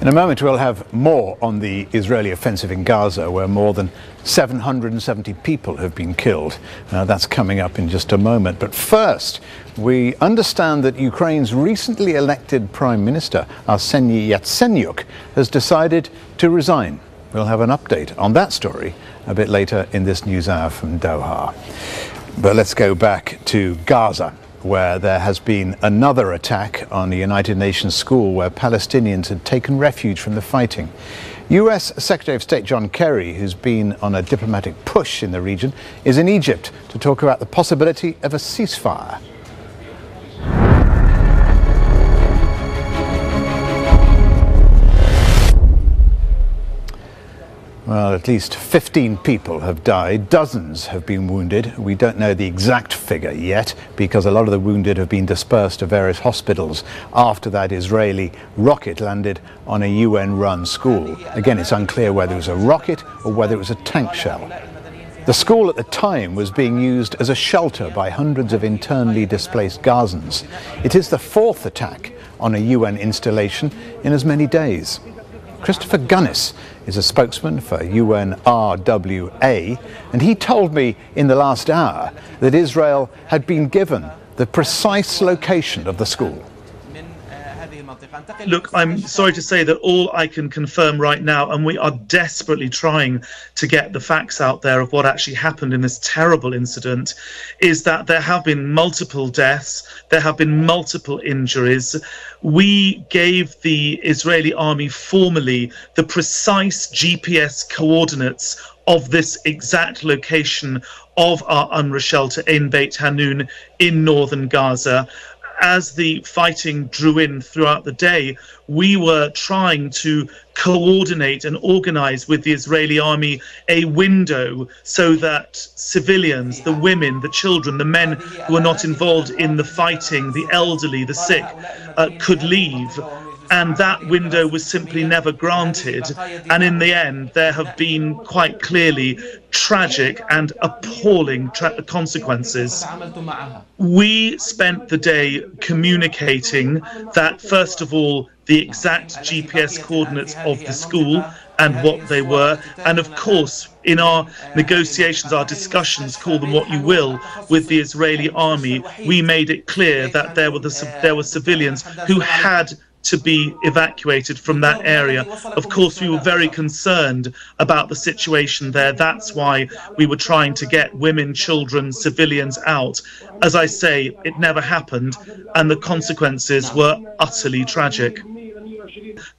In a moment we'll have more on the Israeli offensive in Gaza, where more than 770 people have been killed. That's coming up in just a moment. But first, we understand that Ukraine's recently elected Prime Minister, Arseniy Yatsenyuk, has decided to resign. We'll have an update on that story a bit later in this news hour from Doha. But let's go back to Gaza, where there has been another attack on a United Nations school where Palestinians had taken refuge from the fighting. US Secretary of State John Kerry, who's been on a diplomatic push in the region, is in Egypt to talk about the possibility of a ceasefire. Well, at least 15 people have died, dozens have been wounded. We don't know the exact figure yet because a lot of the wounded have been dispersed to various hospitals after that Israeli rocket landed on a UN-run school. Again, it's unclear whether it was a rocket or whether it was a tank shell. The school at the time was being used as a shelter by hundreds of internally displaced Gazans. It is the fourth attack on a UN installation in as many days. Christopher Gunnis is a spokesman for UNRWA, and he told me in the last hour that Israel had been given the precise location of the school. Look, I'm sorry to say that all I can confirm right now, and we are desperately trying to get the facts out there of what actually happened in this terrible incident, is that there have been multiple deaths, there have been multiple injuries. We gave the Israeli army formally the precise GPS coordinates of this exact location of our UNRWA shelter in Beit Hanun in northern Gaza. As the fighting drew in throughout the day, we were trying to coordinate and organize with the Israeli army a window so that civilians, the women, the children, the men who were not involved in the fighting, the elderly, the sick, could leave. And that window was simply never granted. And in the end, there have been quite clearly tragic and appalling consequences. We spent the day communicating that, first of all, the exact GPS coordinates of the school and what they were. And of course, in our negotiations, our discussions, call them what you will, with the Israeli army, we made it clear that there were civilians who had to be evacuated from that area. Of course, we were very concerned about the situation there. That's why we were trying to get women, children, civilians out. As I say, it never happened, and the consequences were utterly tragic.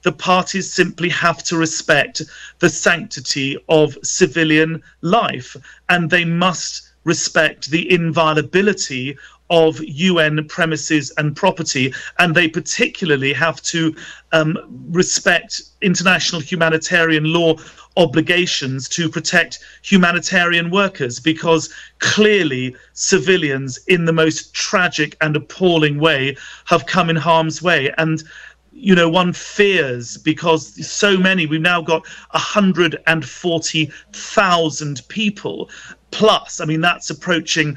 The parties simply have to respect the sanctity of civilian life, and they must respect the inviolability of UN premises and property, and they particularly have to respect international humanitarian law obligations to protect humanitarian workers, because clearly civilians in the most tragic and appalling way have come in harm's way. And you know, one fears, because so many, we've now got 140,000 people plus, I mean, that's approaching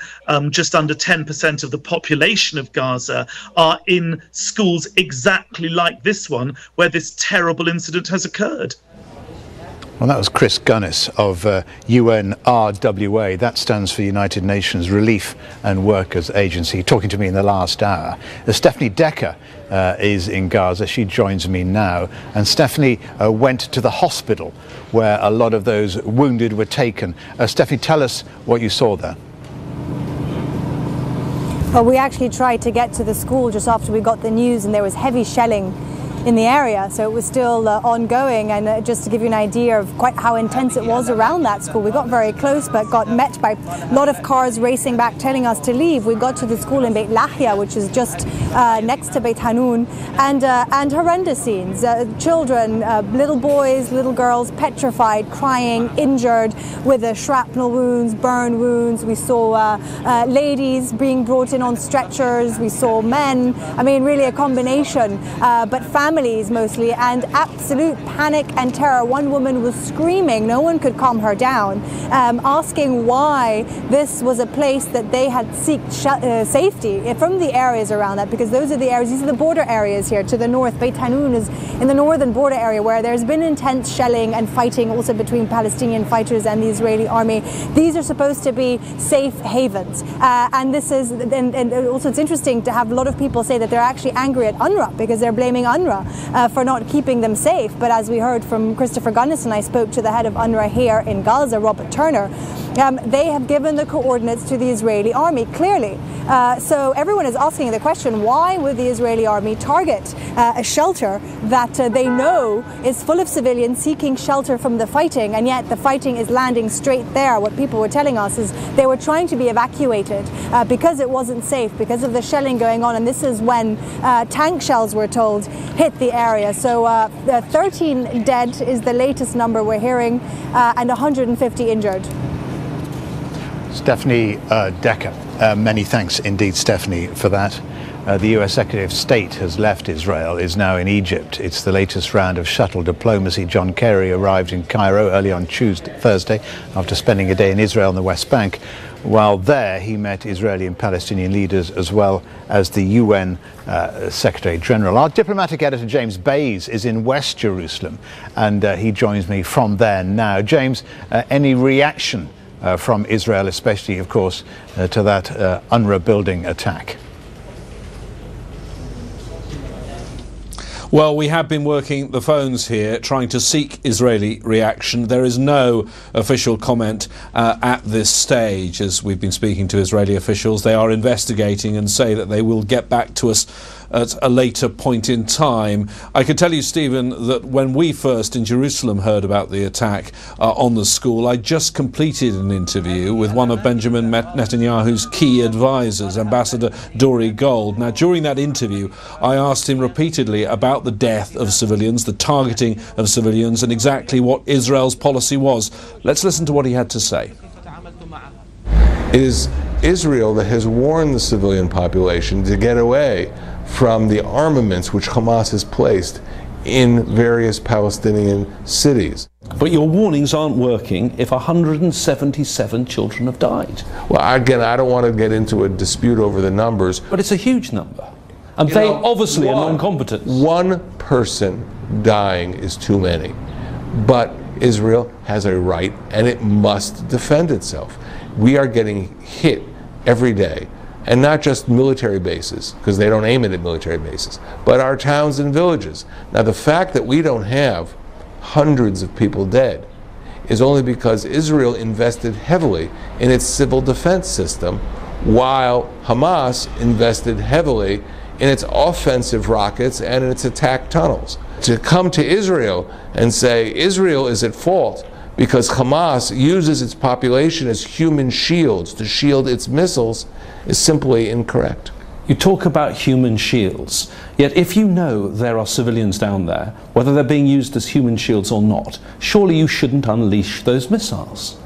just under 10% of the population of Gaza are in schools exactly like this one, where this terrible incident has occurred. Well, that was Chris Gunnis of UNRWA. That stands for United Nations Relief and Workers Agency, talking to me in the last hour. Stephanie Decker is in Gaza. She joins me now. And Stephanie went to the hospital where a lot of those wounded were taken. Stephanie, tell us what you saw there. Well, we actually tried to get to the school just after we got the news, and there was heavy shelling in the area, so it was still ongoing. And just to give you an idea of quite how intense it was around that school, we got very close but got met by a lot of cars racing back telling us to leave. We got to the school in Beit Lahia, which is just next to Beit Hanun, and horrendous scenes. Children, little boys, little girls, petrified, crying, injured with shrapnel wounds, burn wounds. We saw ladies being brought in on stretchers. We saw men. I mean, really a combination, but families families mostly, and absolute panic and terror. One woman was screaming, no one could calm her down, asking why this was a place that they had sought safety from the areas around that, because those are the areas, these are the border areas here to the north. Beit Hanun is in the northern border area where there's been intense shelling and fighting also between Palestinian fighters and the Israeli army. These are supposed to be safe havens, and this is, and also it's interesting to have a lot of people say that they're actually angry at UNRWA because they're blaming UNRWA for not keeping them safe. But as we heard from Christopher Gunnison, I spoke to the head of UNRWA here in Gaza, Robert Turner, they have given the coordinates to the Israeli army clearly. So everyone is asking the question, why would the Israeli army target a shelter that they know is full of civilians seeking shelter from the fighting, and yet the fighting is landing straight there? What people were telling us is they were trying to be evacuated because it wasn't safe, because of the shelling going on, and this is when tank shells, we're told, hit the area. So 13 dead is the latest number we're hearing, and 150 injured. Stephanie Decker, many thanks indeed, Stephanie, for that. The US Secretary of State has left Israel, is now in Egypt. It's the latest round of shuttle diplomacy. John Kerry arrived in Cairo early on Thursday after spending a day in Israel and the West Bank. While there, he met Israeli and Palestinian leaders as well as the UN Secretary General. Our diplomatic editor, James Bays, is in West Jerusalem, and he joins me from there now. James, any reaction from Israel, especially, of course, to that UNRWA building attack? Well, we have been working the phones here trying to seek Israeli reaction. There is no official comment at this stage. As we've been speaking to Israeli officials, they are investigating and say that they will get back to us at a later point in time. I can tell you, Stephen, that when we first in Jerusalem heard about the attack on the school, I just completed an interview with one of Benjamin Netanyahu's key advisors, Ambassador Dori Gold. Now, during that interview, I asked him repeatedly about the death of civilians, the targeting of civilians, and exactly what Israel's policy was. Let's listen to what he had to say. It is Israel that has warned the civilian population to get away from the armaments which Hamas has placed in various Palestinian cities. But your warnings aren't working if 177 children have died. Well, again, I don't want to get into a dispute over the numbers. But it's a huge number. And they obviously are non-combatants. One person dying is too many. But Israel has a right, and it must defend itself. We are getting hit every day. And not just military bases, because they don't aim it at military bases, but our towns and villages. Now, the fact that we don't have hundreds of people dead is only because Israel invested heavily in its civil defense system, while Hamas invested heavily in its offensive rockets and in its attack tunnels. To come to Israel and say Israel is at fault because Hamas uses its population as human shields to shield its missiles is simply incorrect. You talk about human shields, yet if you know there are civilians down there, whether they're being used as human shields or not, surely you shouldn't unleash those missiles.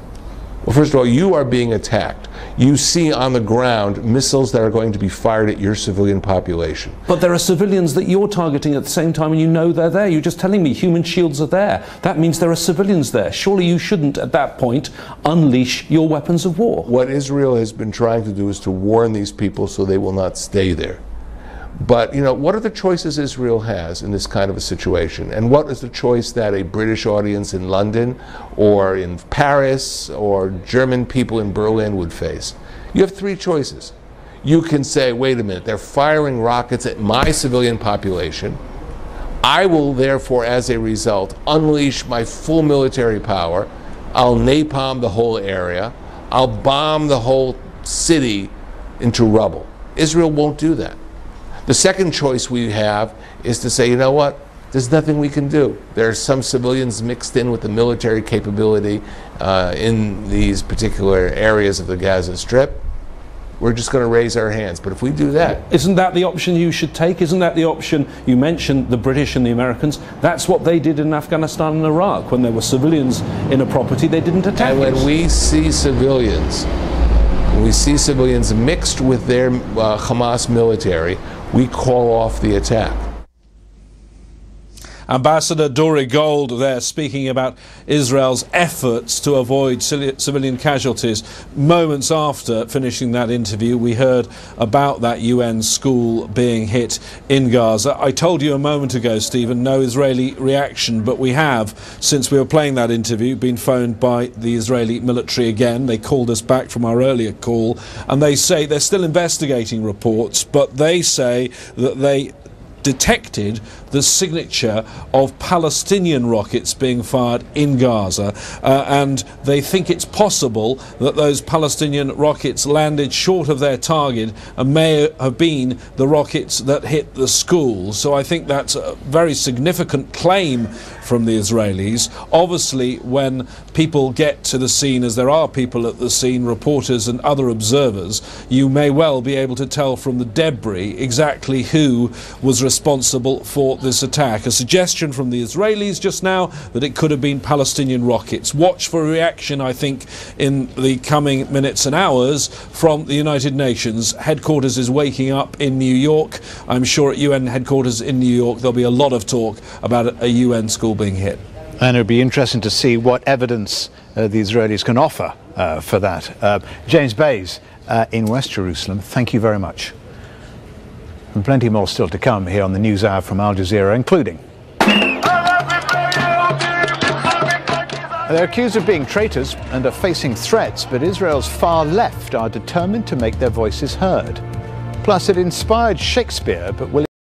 Well, first of all, you are being attacked. You see on the ground missiles that are going to be fired at your civilian population. But there are civilians that you're targeting at the same time, and you know they're there. You're just telling me human shields are there. That means there are civilians there. Surely you shouldn't, at that point, unleash your weapons of war. What Israel has been trying to do is to warn these people so they will not stay there. But, you know, what are the choices Israel has in this kind of a situation? And what is the choice that a British audience in London or in Paris or German people in Berlin would face? You have three choices. You can say, wait a minute, they're firing rockets at my civilian population. I will therefore, as a result, unleash my full military power. I'll napalm the whole area. I'll bomb the whole city into rubble. Israel won't do that. The second choice we have is to say, you know what, there's nothing we can do. There are some civilians mixed in with the military capability in these particular areas of the Gaza Strip. We're just going to raise our hands. But if we do that... Isn't that the option you should take? Isn't that the option? You mentioned the British and the Americans. That's what they did in Afghanistan and Iraq. When there were civilians in a property, they didn't attack. And when we see civilians, mixed with their Hamas military, we call off the attack. Ambassador Dore Gold there speaking about Israel's efforts to avoid civilian casualties. Moments after finishing that interview, we heard about that UN school being hit in Gaza. I told you a moment ago, Stephen, no Israeli reaction, but we have, since we were playing that interview, been phoned by the Israeli military again. They called us back from our earlier call, and they say they're still investigating reports, but they say that they detected the signature of Palestinian rockets being fired in Gaza, and they think it's possible that those Palestinian rockets landed short of their target and may have been the rockets that hit the school. So I think that's a very significant claim from the Israelis. Obviously, when people get to the scene, as there are people at the scene, reporters and other observers, you may well be able to tell from the debris exactly who was responsible for this attack. A suggestion from the Israelis just now that it could have been Palestinian rockets. Watch for a reaction, I think, in the coming minutes and hours from the United Nations. Headquarters is waking up in New York. I'm sure at UN headquarters in New York there'll be a lot of talk about a UN school being hit. And it'll be interesting to see what evidence the Israelis can offer for that. James Bays in West Jerusalem, thank you very much. And plenty more still to come here on the News Hour from Al Jazeera, including they're accused of being traitors and are facing threats, but Israel's far left are determined to make their voices heard. Plus, it inspired Shakespeare, but will